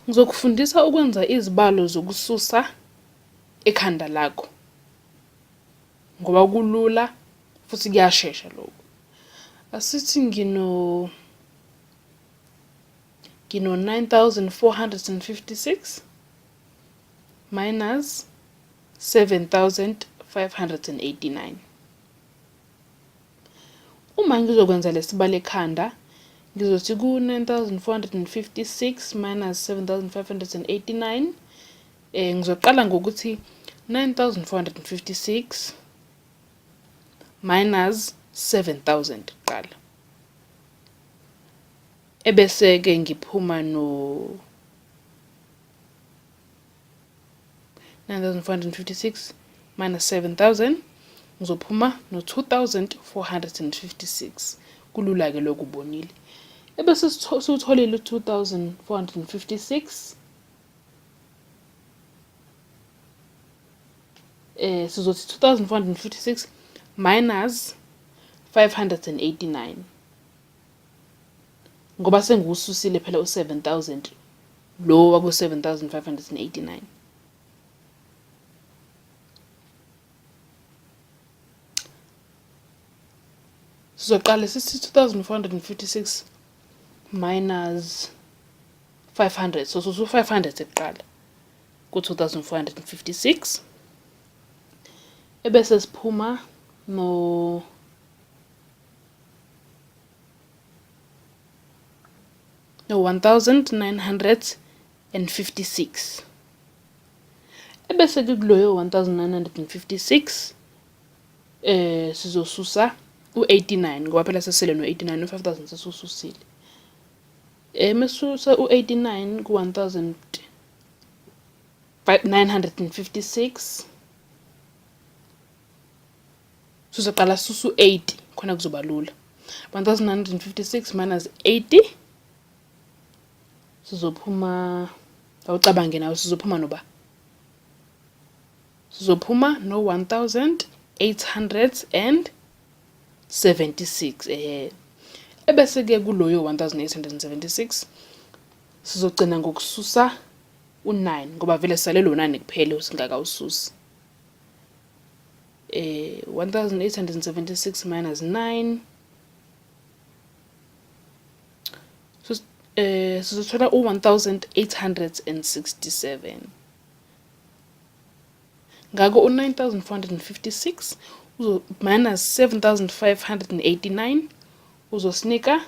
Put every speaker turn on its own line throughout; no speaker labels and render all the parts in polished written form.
Ngizokufundisa ukwenza izibalo zokususa ekhanda lakho. Ngoba kulula futhi kuyashesha lokho. Asithi ngino 9456 minus 7589. Uma ngizokwenza lesibalo ekhanda, ngizothi ku 9456 minus 7589, ngizoqala ngokuthi 9456 minus 7000 kuqala. Ebese-ke ngiphuma no 9456 minus 7000, ngizophuma no 2456. Kulula-ke lokhu ubonile. Ebese siwutholile 2456. Sizothi 2456 minus 589. Ngoba sengiwususile phela u7000 lo waku 7589. Sizoqala sithi 2456 minus 500. So susu 500 ekuqala ku 2456. Ebese siphuma no 1956. Ebese kuloyo 1956 sizosusa u89 ngoba phela sesele no89 u5000 sesususile. Mesusa u89 ku 1956. Sizoqala susu 80 khona kuzoba lula. 1956 minus 80 sizophuma, awucabange nawe, sizophuma noba? Sizophuma no 1876. Ebese-ke kuloyo 1876 sizogcina ngokususa u9 ngoba vele salelo 9 kuphela usingakawususi. 1876 minus 9 sizothola u1867. Ngako u9456 minus 7589 uzosinika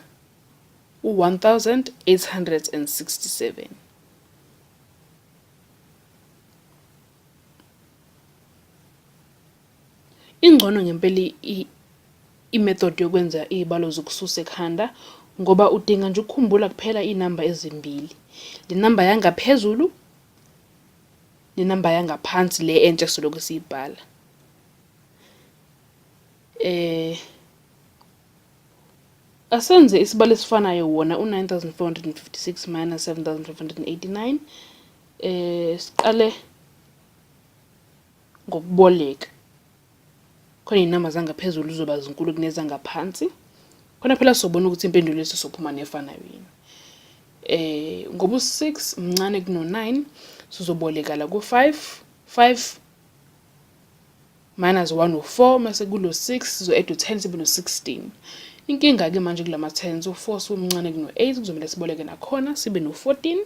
u1867. Ingcono ngempela imethod yokwenza izibalo zokususa ekhanda ngoba udinga nje ukukhumbula kuphela inamba ezimbili. Le namba yangaphezulu nenamba yangaphansi le entsha soloko siyibhala. Asenze isibalo esifanayo wona u9456 minus 7589. Siqale ngokuboleka. Khona inamba zangaphezulu zizoba zinkulu kunezangaphansi. Khona phela sobona ukuthi impendulo yethu sophuma nefanayo yini. Ngoba u6 mncane kuno9 sizoboleka la ku5. 5 minus 1 u4 mase kulo 6 sizo-add u10 sibe no16. Inkinga-ke manje kulama 10s, u4 somncane kuno8 kuzomela siboleke nakhona sibe no14.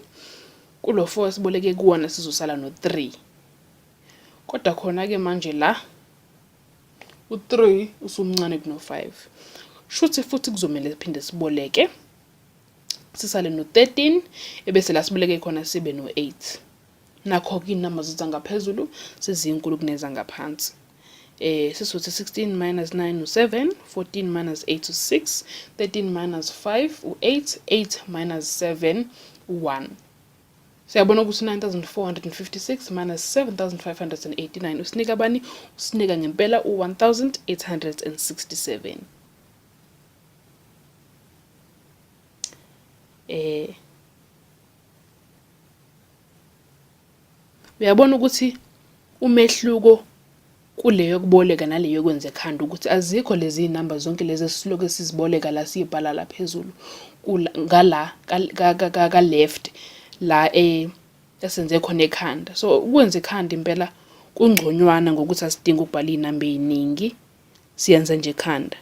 Kulo 4 siboleke kuwona sizosala no3. Kodwa khona-ke manje la u3 usumncane kuno5. Shuthi futhi kuzomela siphinde siboleke sisale no13 ebese la siboleke khona sibe no8. Nakho-ke inamba zangaphezulu sezinkulu kunezangaphansi. Sisithi 16 minus 9 u7, 14 minus 8 u6, 13 minus 5 u8, 8 minus 7 u1. Siyabona ukuthi 9456 minus 7589 usinika bani? Usinika ngempela u1867. Uyabona ukuthi umehluko kuleyo kuboleka naleyo yokwenza ekhanda ukuthi azikho lezi inamba zonke lezi esiloke siziboleka la sibhala la phezulu ngala ka left la esenze khona ekhanda. So ukwenza ikhanda impela kungconywana ngokuthi asidingi ukubhala iy'namba ey'ningi, siyenza nje ekhanda.